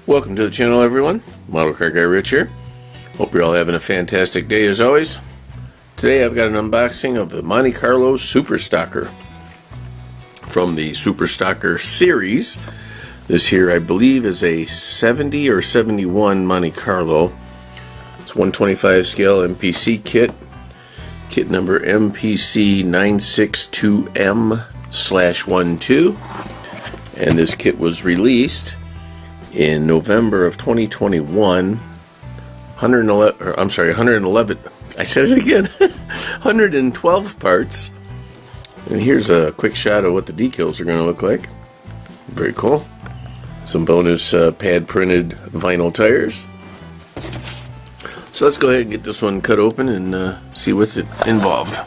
Welcome to the channel, everyone. Model Car Guy Rich here. Hope you're all having a fantastic day as always. Today I've got an unboxing of the Monte Carlo Super Stocker from the Super Stocker series. This here I believe is a 70 or 71 Monte Carlo. It's 125 scale MPC kit. Kit number MPC 962M/12. And this kit was released in November of 2021. 111. I said it again. 112 parts. And here's a quick shot of what the decals are going to look like. Very cool. Some bonus pad printed vinyl tires. So let's go ahead and get this one cut open and see what's involved.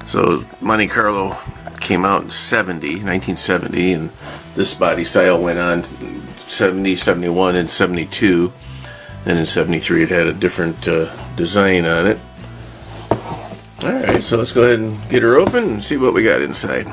So Monte Carlo came out in 1970, and this body style went on 70, 71, and 72. Then in 73 it had a different design on it. Alright, so let's go ahead and get her open and see what we got inside.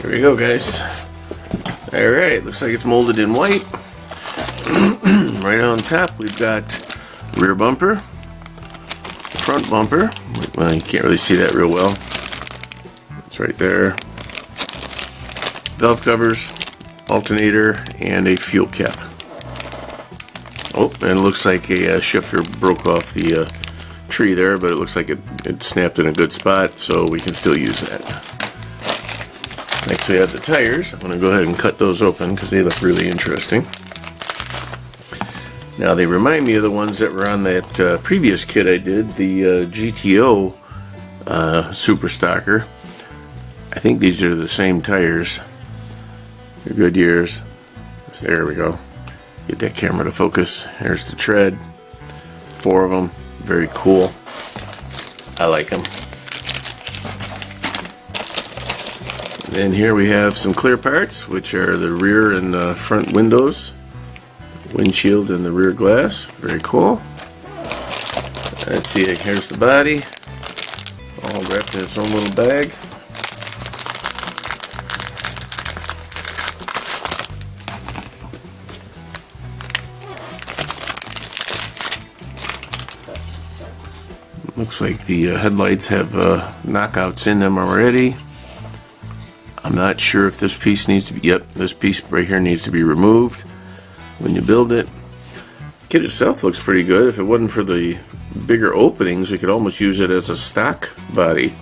Here we go, guys. Alright, looks like it's molded in white. Right on top we've got rear bumper, front bumper. Well, you can't really see that real well. It's right there. Valve covers, alternator, and a fuel cap. Oh, and it looks like a shifter broke off the tree there, but it looks like it snapped in a good spot, so we can still use that. Next we have the tires. I'm going to go ahead and cut those open because they look really interesting. Now they remind me of the ones that were on that previous kit I did, the GTO Super Stocker. I think these are the same tires. They're Goodyears. There we go. Get that camera to focus. Here's the tread. 4 of them. Very cool. I like them. And here we have some clear parts, which are the rear and front windows, windshield, and the rear glass. Very cool. Let's see, here's the body, all wrapped in its own little bag. Looks like the headlights have knockouts in them already. I'm not sure if this piece needs to be, this piece right here needs to be removed when you build it. The kit itself looks pretty good. If it wasn't for the bigger openings, we could almost use it as a stock body.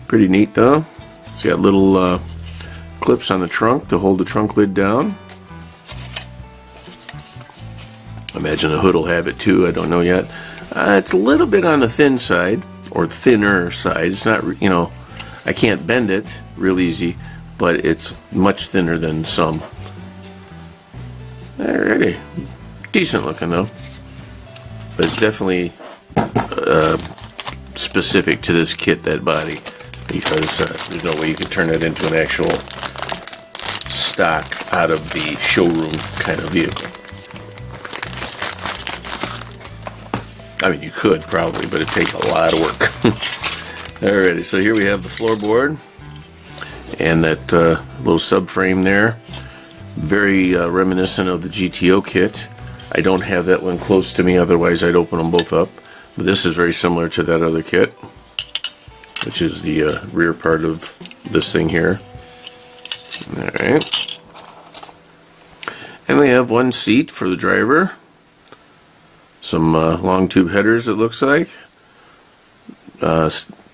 Pretty neat though. It's got little clips on the trunk to hold the trunk lid down. I imagine the hood will have it too, I don't know yet. It's a little bit on the thin side, or thinner side. It's not, I can't bend it real easy, but it's much thinner than some. Alrighty. Decent looking though. But it's definitely specific to this kit, that body, because there's no way you can turn it into an actual stock out of the showroom kind of vehicle. I mean, you could probably, but it'd take a lot of work. Alrighty, so here we have the floorboard and that little subframe there. Very reminiscent of the GTO kit. I don't have that one close to me, otherwise I'd open them both up. But this is very similar to that other kit, which is the rear part of this thing here. Alright. And we have one seat for the driver. Some long tube headers, it looks like.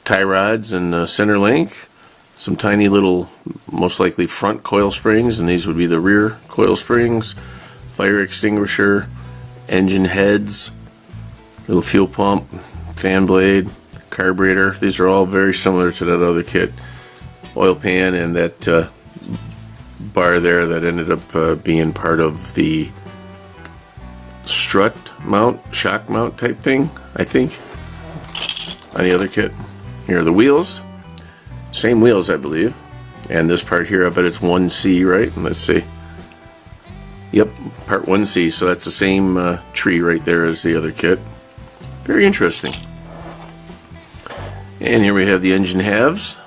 Tie rods and center link. Some tiny little, most likely front coil springs, and these would be the rear coil springs. Fire extinguisher, engine heads, little fuel pump, fan blade, carburetor. These are all very similar to that other kit. Oil pan and that bar there that ended up being part of the strut mount, shock mount type thing, I think, on the other kit. Here are the wheels. Same wheels, I believe. And this part here, I bet it's 1C, right? Let's see. Yep, part 1C, so that's the same tree right there as the other kit. Very interesting. And here we have the engine halves.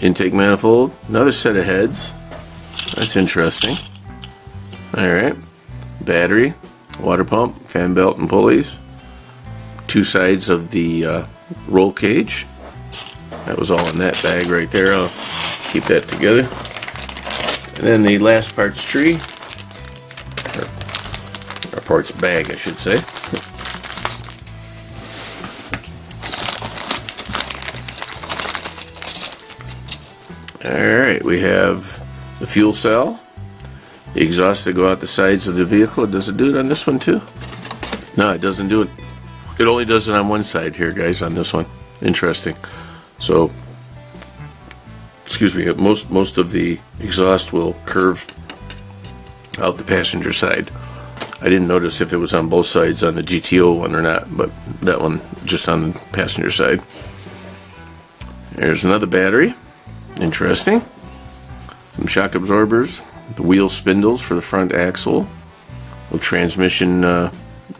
Intake manifold, another set of heads. That's interesting. Alright. Battery, water pump, fan belt and pulleys. Two sides of the roll cage. That was all in that bag right there. I'll keep that together. And then the last parts tree. Or parts bag, I should say. Alright, we have the fuel cell, the exhaust that go out the sides of the vehicle. Does it do it on this one too? No, it doesn't do it. It only does it on one side here, guys, on this one. Interesting. So, excuse me, most of the exhaust will curve out the passenger side. I didn't notice if it was on both sides on the GTO one or not, but that one just on the passenger side. There's another battery. Interesting. Some shock absorbers, the wheel spindles for the front axle, the transmission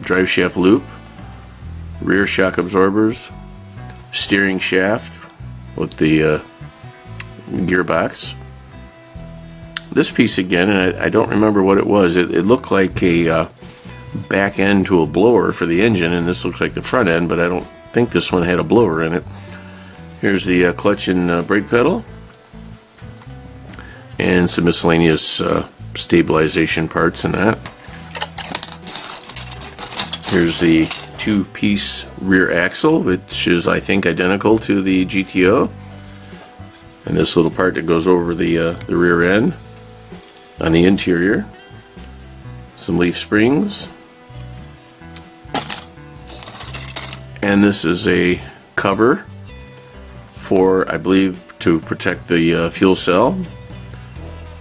drive shaft loop, rear shock absorbers, steering shaft with the gearbox. This piece again, and I don't remember what it was. It looked like a back end to a blower for the engine, and this looks like the front end, but I don't think this one had a blower in it. Here's the clutch and brake pedal. And some miscellaneous stabilization parts in that. Here's the two-piece rear axle, which is, I think, identical to the GTO. And this little part that goes over the rear end on the interior. Some leaf springs. And this is a cover for, I believe, to protect the fuel cell.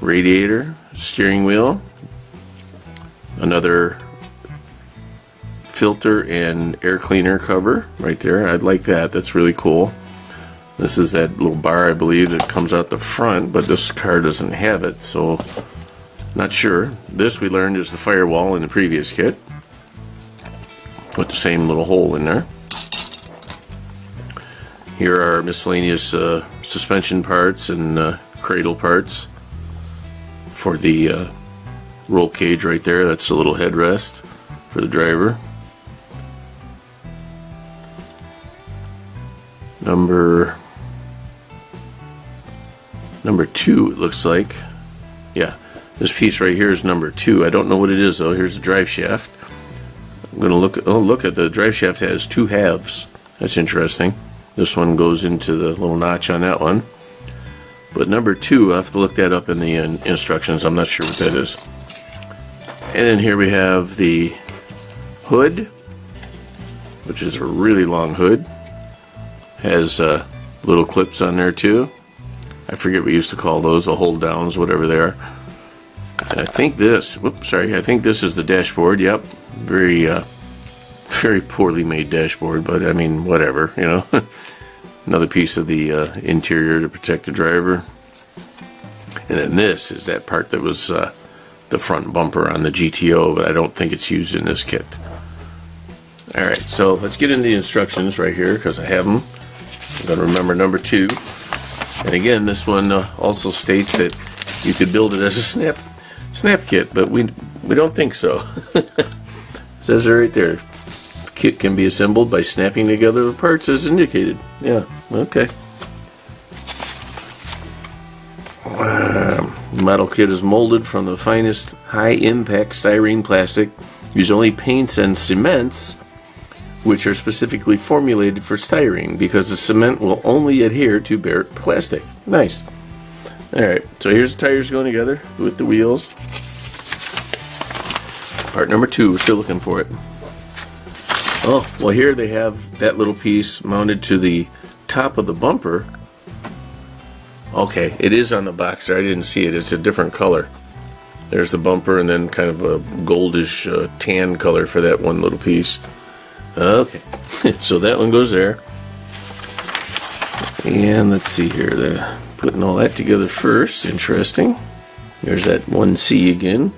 Radiator, steering wheel, another filter and air cleaner cover right there. I'd like that. That's really cool. This is that little bar, I believe, that comes out the front, but this car doesn't have it, so not sure. This we learned is the firewall in the previous kit with the same little hole in there. Here are miscellaneous suspension parts and cradle parts for the roll cage right there. That's the little headrest for the driver. Number 2, it looks like. Yeah, this piece right here is number 2. I don't know what it is though. Here's the drive shaft. I'm gonna look at, oh, look at the drive shaft has 2 halves. That's interesting. This one goes into the little notch on that one. But number 2, I have to look that up in the instructions. I'm not sure what that is. And then here we have the hood, which is a really long hood. Has little clips on there too. I forget what we used to call those, the hold downs, whatever they are. And I think this, I think this is the dashboard. Yep, very poorly made dashboard, but I mean, whatever, you know. Another piece of the interior to protect the driver. And then this is that part that was the front bumper on the GTO, but I don't think it's used in this kit. Alright, so let's get into the instructions right here, because I have them. I'm going to remember number 2. And again, this one also states that you could build it as a snap kit, but we don't think so. It says it right there. The kit can be assembled by snapping together the parts as indicated. Yeah, okay. The model kit is molded from the finest high-impact styrene plastic. Use only paints and cements which are specifically formulated for styrene because the cement will only adhere to bare plastic. Nice. Alright, so here's the tires going together with the wheels. Part number 2, we're still looking for it. Oh, well here they have that little piece mounted to the top of the bumper. Okay, it is on the box there. I didn't see it. It's a different color. There's the bumper and then kind of a goldish tan color for that one little piece. Okay, so that one goes there. And let's see here. Putting all that together first. Interesting. There's that 1C again.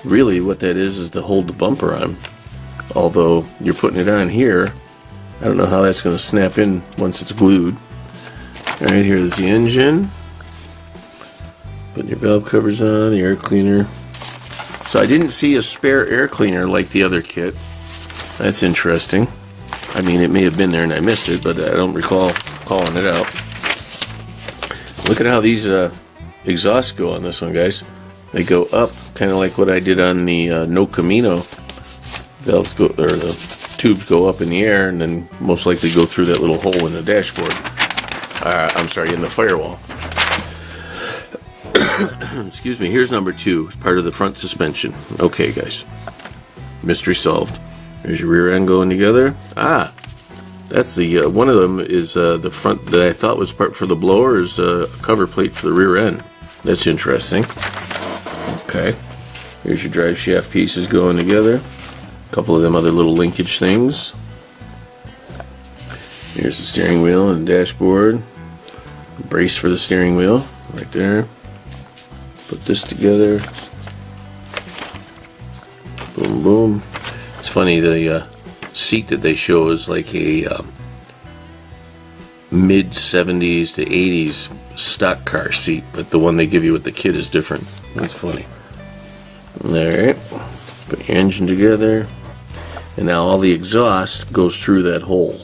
Really what that is to hold the bumper on. Although you're putting it on here, I don't know how that's going to snap in once it's glued. Alright, here's the engine. Putting your valve covers on, the air cleaner. So I didn't see a spare air cleaner like the other kit. That's interesting. I mean, it may have been there and I missed it, but I don't recall calling it out. Look at how these exhausts go on this one, guys. They go up, kind of like what I did on the No Camino. Valves go, or the tubes go up in the air, and then most likely go through that little hole in the dashboard. I'm sorry, in the firewall. Excuse me. Here's number 2. It's part of the front suspension. Okay, guys. Mystery solved. There's your rear end going together. That's the one of them is the front that I thought was part for the blower is a cover plate for the rear end. That's interesting. Okay. Here's your drive shaft pieces going together. A couple of them other little linkage things. Here's the steering wheel and dashboard. Brace for the steering wheel right there. Put this together. Boom, boom. It's funny, the seat that they show is like a mid 70s to 80s stock car seat, but the one they give you with the kit is different. That's funny. Alright, put your engine together, and now all the exhaust goes through that hole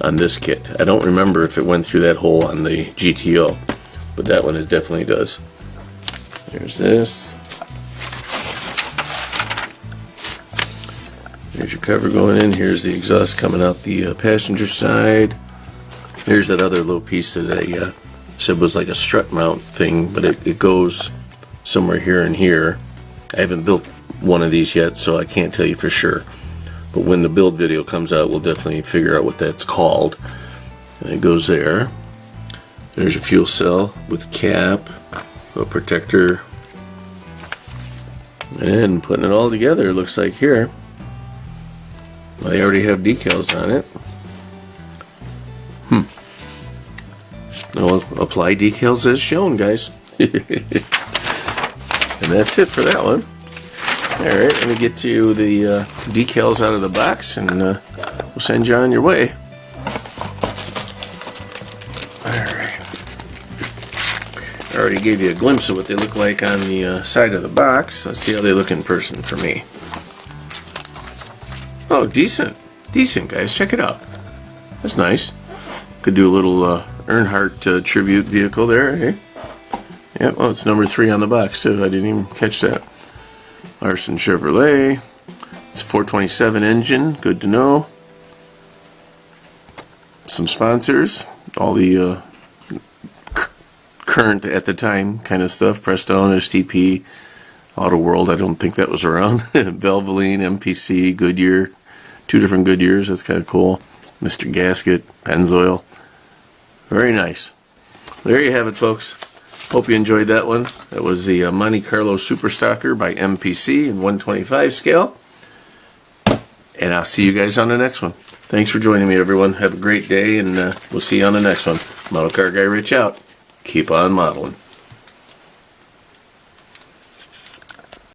on this kit. I don't remember if it went through that hole on the GTO, but that one it definitely does. There's this. There's your cover going in. Here's the exhaust coming out the passenger side. There's that other little piece that I said was like a strut mount thing, but it goes somewhere here and here. I haven't built one of these yet, so I can't tell you for sure. But when the build video comes out, we'll definitely figure out what that's called. And it goes there. There's a fuel cell with cap, a protector, and putting it all together, it looks like here. They already have decals on it. I'll apply decals as shown, guys. And that's it for that one. Alright, let me get to the decals out of the box, and we'll send you on your way. Alright. I already gave you a glimpse of what they look like on the side of the box. Let's see how they look in person for me. Oh, decent. Decent, guys. Check it out. That's nice. Could do a little Earnhardt tribute vehicle there, eh? Yep, well, it's number 3 on the box, too. I didn't even catch that. Larson Chevrolet. It's a 427 engine. Good to know. Some sponsors. All the current at the time kind of stuff. Prestone, STP, Auto World. I don't think that was around. Valvoline, MPC, Goodyear. 2 different Goodyears. That's kind of cool. Mr. Gasket, Pennzoil. Very nice. There you have it, folks. Hope you enjoyed that one. That was the Monte Carlo Super Stocker by MPC in 125 scale. And I'll see you guys on the next one. Thanks for joining me, everyone. Have a great day, and we'll see you on the next one. Model Car Guy Rich out. Keep on modeling.